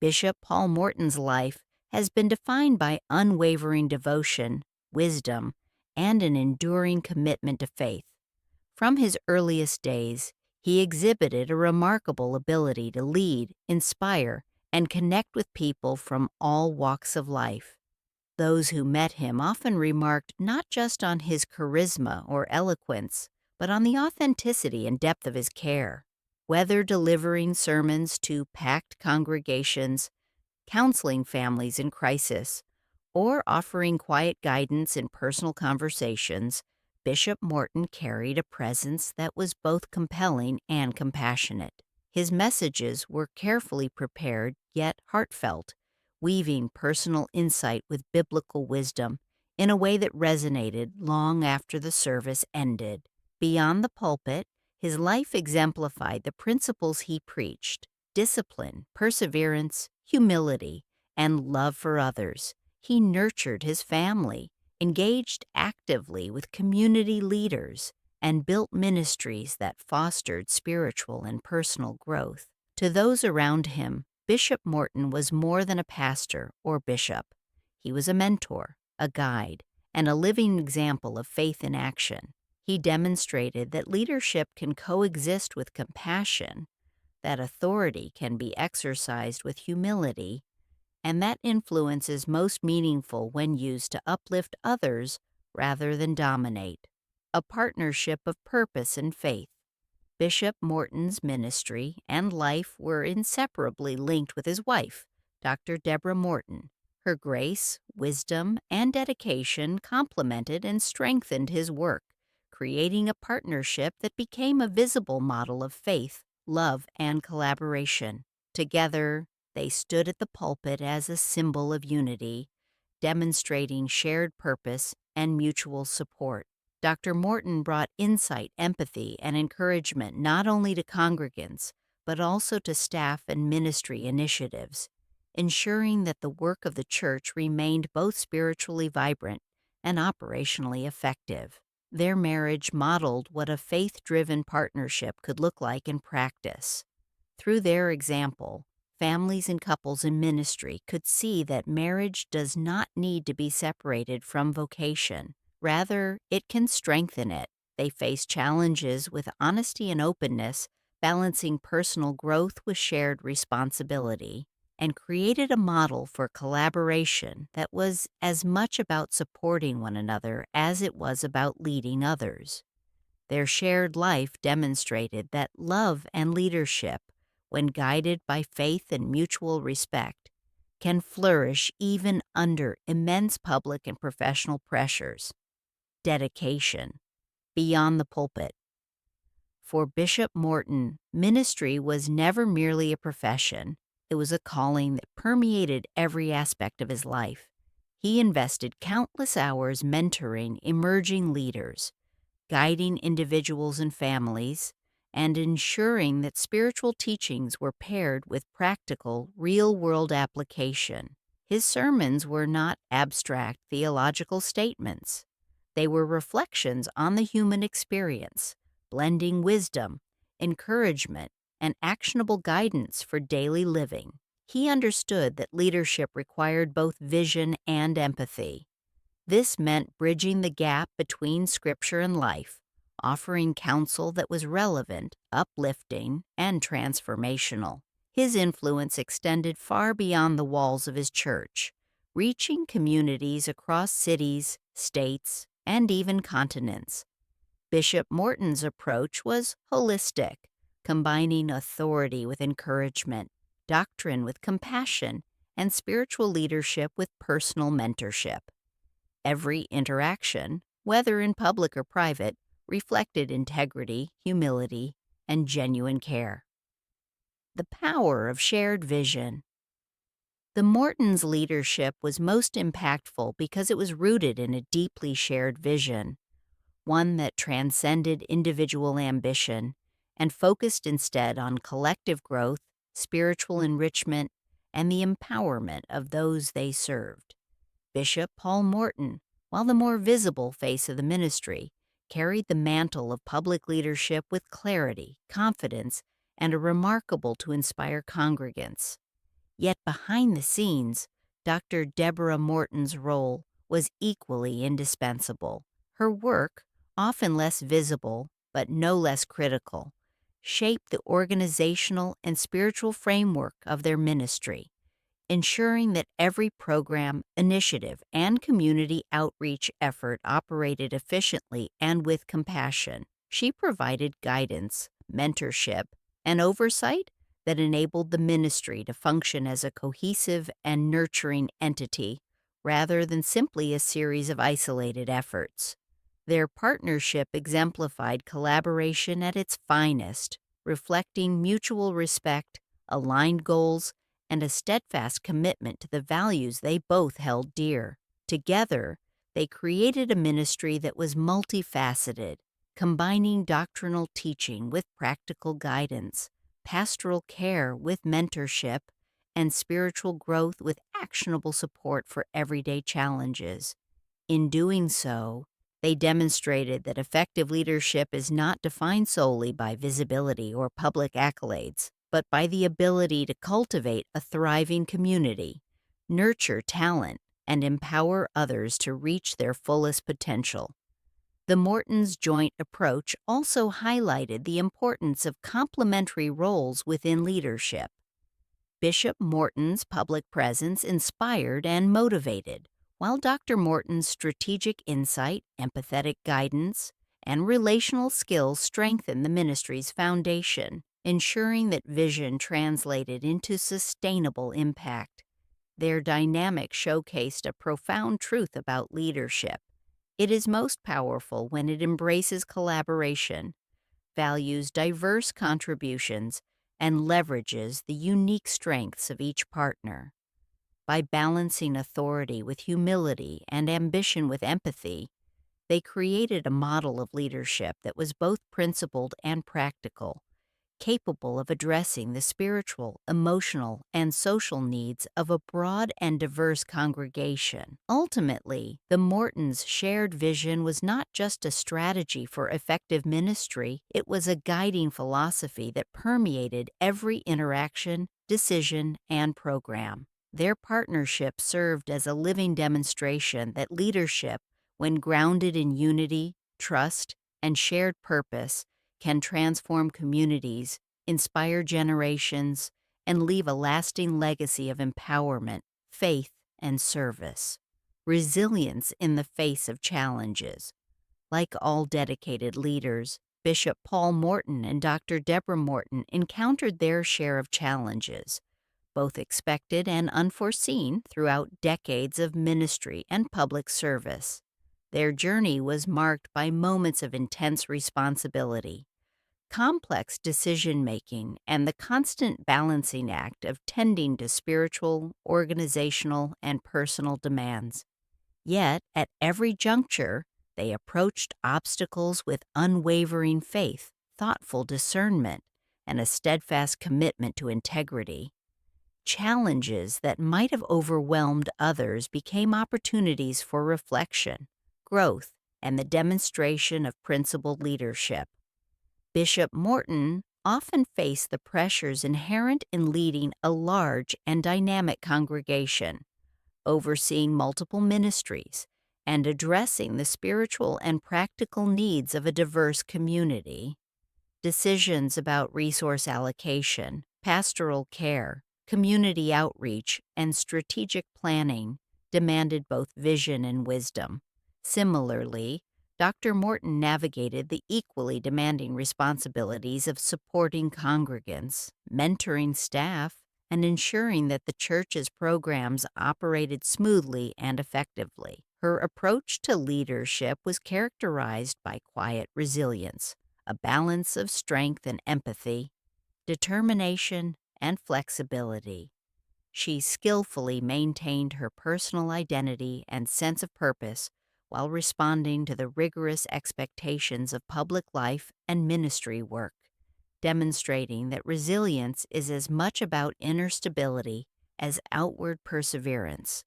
Bishop Paul Morton's life has been defined by unwavering devotion, wisdom, and an enduring commitment to faith. From his earliest days, he exhibited a remarkable ability to lead, inspire, and connect with people from all walks of life. Those who met him often remarked not just on his charisma or eloquence, but on the authenticity and depth of his care. Whether delivering sermons to packed congregations, counseling families in crisis, or offering quiet guidance in personal conversations, Bishop Morton carried a presence that was both compelling and compassionate. His messages were carefully prepared yet heartfelt, weaving personal insight with biblical wisdom in a way that resonated long after the service ended. Beyond the pulpit, his life exemplified the principles he preached: discipline, perseverance, humility, and love for others. He nurtured his family, engaged actively with community leaders, and built ministries that fostered spiritual and personal growth. To those around him, Bishop Morton was more than a pastor or bishop. He was a mentor, a guide, and a living example of faith in action. He demonstrated that leadership can coexist with compassion, that authority can be exercised with humility, and that influence is most meaningful when used to uplift others rather than dominate. A partnership of purpose and faith. Bishop Morton's ministry and life were inseparably linked with his wife, Dr. Deborah Morton. Her grace, wisdom, and dedication complemented and strengthened his work, creating a partnership that became a visible model of faith, love, and collaboration. Together, they stood at the pulpit as a symbol of unity, demonstrating shared purpose and mutual support. Dr. Morton brought insight, empathy, and encouragement not only to congregants, but also to staff and ministry initiatives, ensuring that the work of the church remained both spiritually vibrant and operationally effective. Their marriage modeled what a faith-driven partnership could look like in practice. Through their example, families and couples in ministry could see that marriage does not need to be separated from vocation. Rather, it can strengthen it. They face challenges with honesty and openness, balancing personal growth with shared responsibility, and created a model for collaboration that was as much about supporting one another as it was about leading others. Their shared life demonstrated that love and leadership, when guided by faith and mutual respect, can flourish even under immense public and professional pressures. Dedication. Beyond the pulpit. For Bishop Morton, ministry was never merely a profession. It was a calling that permeated every aspect of his life. He invested countless hours mentoring emerging leaders, guiding individuals and families, and ensuring that spiritual teachings were paired with practical, real-world application. His sermons were not abstract theological statements. They were reflections on the human experience, blending wisdom, encouragement, and actionable guidance for daily living. He understood that leadership required both vision and empathy. This meant bridging the gap between Scripture and life, offering counsel that was relevant, uplifting, and transformational. His influence extended far beyond the walls of his church, reaching communities across cities, states, and even continents. Bishop Morton's approach was holistic, combining authority with encouragement, doctrine with compassion, and spiritual leadership with personal mentorship. Every interaction, whether in public or private, reflected integrity, humility, and genuine care. The power of shared vision. The Mortons' leadership was most impactful because it was rooted in a deeply shared vision, one that transcended individual ambition and focused instead on collective growth, spiritual enrichment, and the empowerment of those they served. Bishop Paul Morton, while the more visible face of the ministry, carried the mantle of public leadership with clarity, confidence, and a remarkable to inspire congregants. Yet behind the scenes, Dr. Deborah Morton's role was equally indispensable. Her work, often less visible but no less critical, shaped the organizational and spiritual framework of their ministry, ensuring that every program, initiative, and community outreach effort operated efficiently and with compassion. She provided guidance, mentorship, and oversight that enabled the ministry to function as a cohesive and nurturing entity rather than simply a series of isolated efforts. Their partnership exemplified collaboration at its finest, reflecting mutual respect, aligned goals, and a steadfast commitment to the values they both held dear. Together, they created a ministry that was multifaceted, combining doctrinal teaching with practical guidance, pastoral care with mentorship, and spiritual growth with actionable support for everyday challenges. In doing so, they demonstrated that effective leadership is not defined solely by visibility or public accolades, but by the ability to cultivate a thriving community, nurture talent, and empower others to reach their fullest potential. The Mortons' joint approach also highlighted the importance of complementary roles within leadership. Bishop Morton's public presence inspired and motivated, while Dr. Morton's strategic insight, empathetic guidance, and relational skills strengthened the ministry's foundation, ensuring that vision translated into sustainable impact. Their dynamic showcased a profound truth about leadership. It is most powerful when it embraces collaboration, values diverse contributions, and leverages the unique strengths of each partner. By balancing authority with humility and ambition with empathy, they created a model of leadership that was both principled and practical, capable of addressing the spiritual, emotional, and social needs of a broad and diverse congregation. Ultimately, the Mortons' shared vision was not just a strategy for effective ministry, it was a guiding philosophy that permeated every interaction, decision, and program. Their partnership served as a living demonstration that leadership, when grounded in unity, trust, and shared purpose, can transform communities, inspire generations, and leave a lasting legacy of empowerment, faith, and service. Resilience in the face of challenges. Like all dedicated leaders, Bishop Paul Morton and Dr. Deborah Morton encountered their share of challenges, both expected and unforeseen, throughout decades of ministry and public service. Their journey was marked by moments of intense responsibility, complex decision-making, and the constant balancing act of tending to spiritual, organizational, and personal demands. Yet, at every juncture, they approached obstacles with unwavering faith, thoughtful discernment, and a steadfast commitment to integrity. Challenges that might have overwhelmed others became opportunities for reflection, growth, and the demonstration of principled leadership. Bishop Morton often faced the pressures inherent in leading a large and dynamic congregation, overseeing multiple ministries, and addressing the spiritual and practical needs of a diverse community. Decisions about resource allocation, pastoral care, community outreach, and strategic planning demanded both vision and wisdom. Similarly, Dr. Morton navigated the equally demanding responsibilities of supporting congregants, mentoring staff, and ensuring that the church's programs operated smoothly and effectively. Her approach to leadership was characterized by quiet resilience, a balance of strength and empathy, determination, and flexibility. She skillfully maintained her personal identity and sense of purpose while responding to the rigorous expectations of public life and ministry work, demonstrating that resilience is as much about inner stability as outward perseverance.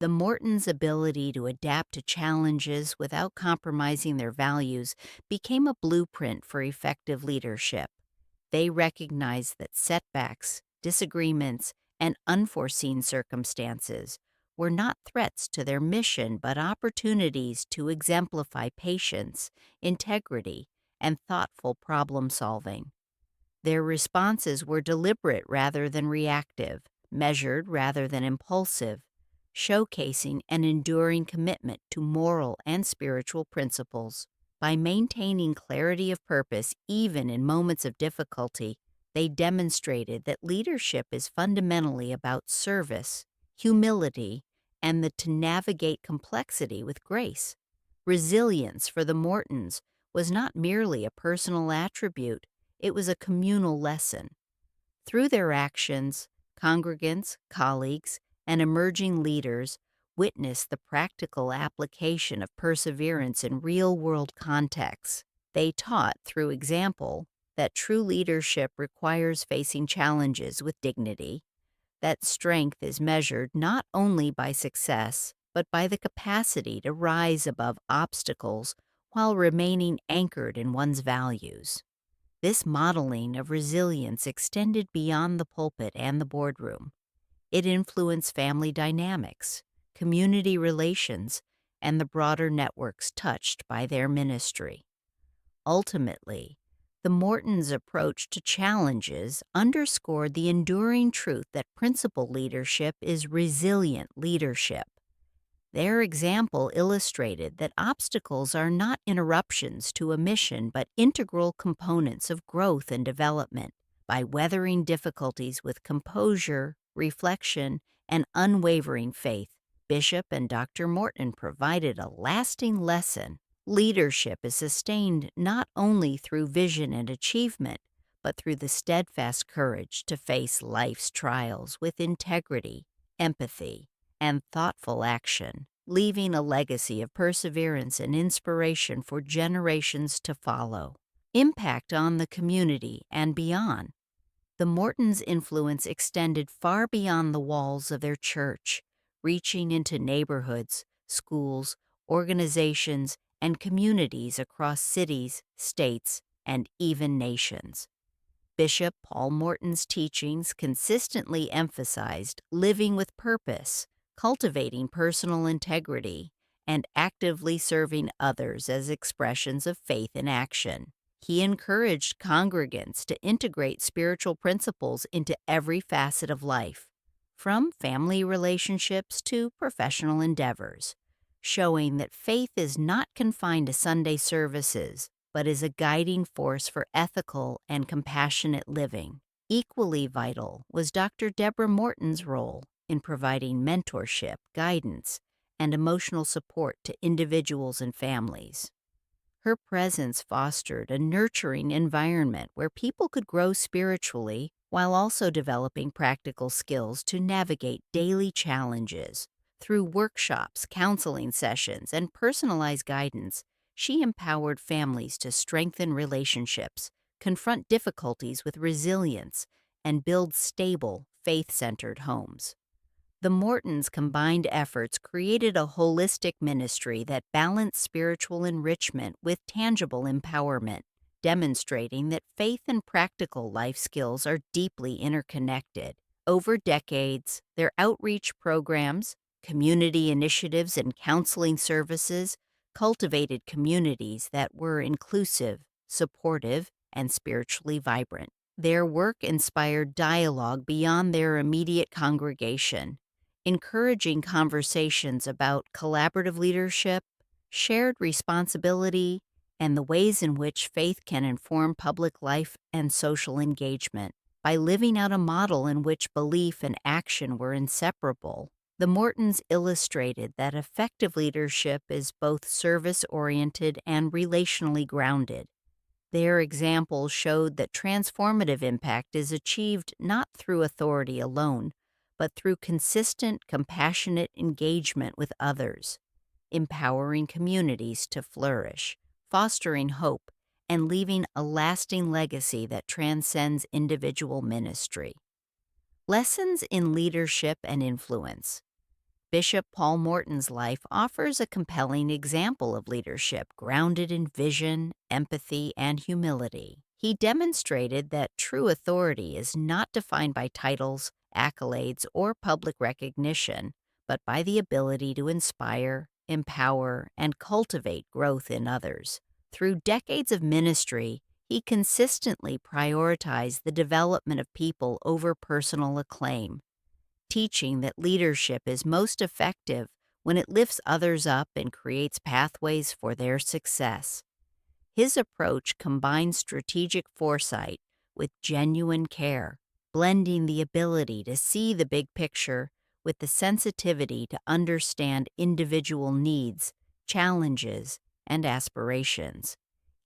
The Mortons' ability to adapt to challenges without compromising their values became a blueprint for effective leadership. They recognized that setbacks, disagreements, and unforeseen circumstances were not threats to their mission but opportunities to exemplify patience, integrity, and thoughtful problem solving. Their responses were deliberate rather than reactive, measured rather than impulsive, showcasing an enduring commitment to moral and spiritual principles. By maintaining clarity of purpose even in moments of difficulty, they demonstrated that leadership is fundamentally about service, humility, and to navigate complexity with grace. Resilience for the Mortons was not merely a personal attribute, it was a communal lesson. Through their actions, congregants, colleagues, and emerging leaders witnessed the practical application of perseverance in real world contexts. They taught, through example, that true leadership requires facing challenges with dignity, that strength is measured not only by success, but by the capacity to rise above obstacles while remaining anchored in one's values. This modeling of resilience extended beyond the pulpit and the boardroom. It influenced family dynamics, community relations, and the broader networks touched by their ministry. Ultimately, the Mortons' approach to challenges underscored the enduring truth that principal leadership is resilient leadership. Their example illustrated that obstacles are not interruptions to a mission but integral components of growth and development. By weathering difficulties with composure, reflection, and unwavering faith, Bishop and Dr. Morton provided a lasting lesson. Leadership is sustained not only through vision and achievement, but through the steadfast courage to face life's trials with integrity, empathy, and thoughtful action, leaving a legacy of perseverance and inspiration for generations to follow. Impact on the community and beyond. The Mortons' influence extended far beyond the walls of their church, reaching into neighborhoods, schools, organizations, and communities across cities, states, and even nations. Bishop Paul Morton's teachings consistently emphasized living with purpose, cultivating personal integrity, and actively serving others as expressions of faith in action. He encouraged congregants to integrate spiritual principles into every facet of life, from family relationships to professional endeavors, showing that faith is not confined to Sunday services, but is a guiding force for ethical and compassionate living. Equally vital was Dr. Deborah Morton's role in providing mentorship, guidance, and emotional support to individuals and families. Her presence fostered a nurturing environment where people could grow spiritually while also developing practical skills to navigate daily challenges. Through workshops, counseling sessions, and personalized guidance, she empowered families to strengthen relationships, confront difficulties with resilience, and build stable, faith-centered homes. The Mortons' combined efforts created a holistic ministry that balanced spiritual enrichment with tangible empowerment, demonstrating that faith and practical life skills are deeply interconnected. Over decades, their outreach programs, community initiatives, and counseling services cultivated communities that were inclusive, supportive, and spiritually vibrant. Their work inspired dialogue beyond their immediate congregation, encouraging conversations about collaborative leadership, shared responsibility, and the ways in which faith can inform public life and social engagement. By living out a model in which belief and action were inseparable, the Mortons illustrated that effective leadership is both service-oriented and relationally grounded. Their example showed that transformative impact is achieved not through authority alone, but through consistent, compassionate engagement with others, empowering communities to flourish, fostering hope, and leaving a lasting legacy that transcends individual ministry. Lessons in leadership and influence. Bishop Paul Morton's life offers a compelling example of leadership grounded in vision, empathy, and humility. He demonstrated that true authority is not defined by titles accolades or public recognition, but by the ability to inspire, empower, and cultivate growth in others. Through decades of ministry, he consistently prioritized the development of people over personal acclaim, teaching that leadership is most effective when it lifts others up and creates pathways for their success. His approach combines strategic foresight with genuine care, blending the ability to see the big picture with the sensitivity to understand individual needs, challenges, and aspirations.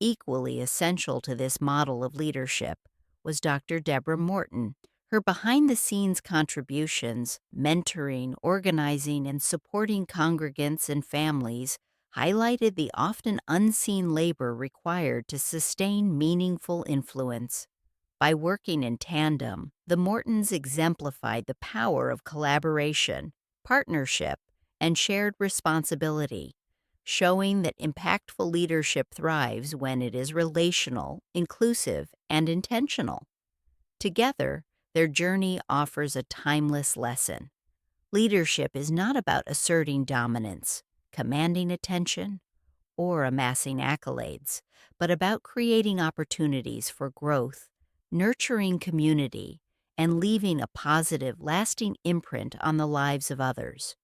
Equally essential to this model of leadership was Dr. Deborah Morton. Her behind the scenes contributions, mentoring, organizing, and supporting congregants and families highlighted the often unseen labor required to sustain meaningful influence. By working in tandem, the Mortons exemplified the power of collaboration, partnership, and shared responsibility, showing that impactful leadership thrives when it is relational, inclusive, and intentional. Together, their journey offers a timeless lesson. Leadership is not about asserting dominance, commanding attention, or amassing accolades, but about creating opportunities for growth, nurturing community, and leaving a positive, lasting imprint on the lives of others.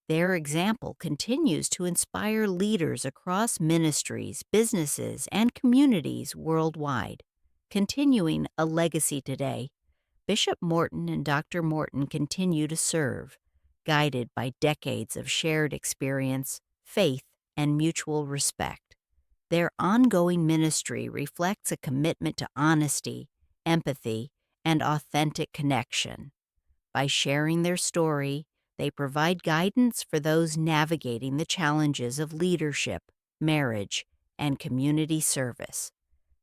Their example continues to inspire leaders across ministries, businesses, and communities worldwide. Continuing a legacy today, Bishop Morton and Dr. Morton continue to serve, guided by decades of shared experience, faith, and mutual respect. Their ongoing ministry reflects a commitment to honesty, empathy, and authentic connection. By sharing their story, they provide guidance for those navigating the challenges of leadership, marriage, and community service.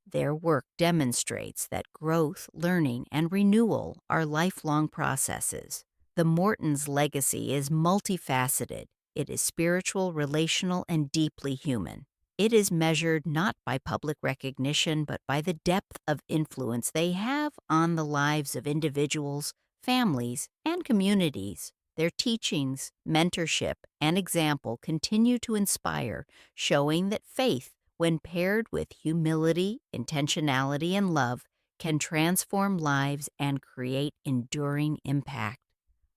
Their work demonstrates that growth, learning, and renewal are lifelong processes. The Mortons' legacy is multifaceted. It is spiritual, relational, and deeply human. It is measured not by public recognition, but by the depth of influence they have on the lives of individuals, families, and communities. Their teachings, mentorship, and example continue to inspire, showing that faith, when paired with humility, intentionality, and love, can transform lives and create enduring impact.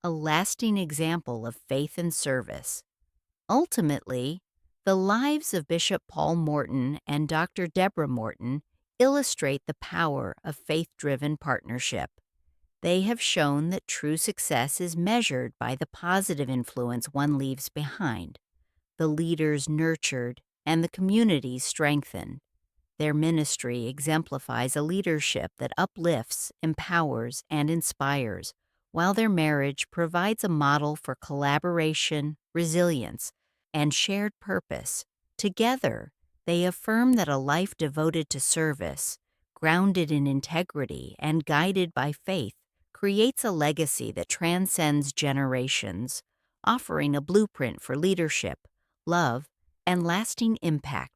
A lasting example of faith and service. Ultimately, the lives of Bishop Paul Morton and Dr. Deborah Morton illustrate the power of faith-driven partnership. They have shown that true success is measured by the positive influence one leaves behind, the leaders nurtured, and the communities strengthened. Their ministry exemplifies a leadership that uplifts, empowers, and inspires, while their marriage provides a model for collaboration, resilience, and shared purpose. Together, they affirm that a life devoted to service, grounded in integrity, and guided by faith creates a legacy that transcends generations, offering a blueprint for leadership, love, and lasting impact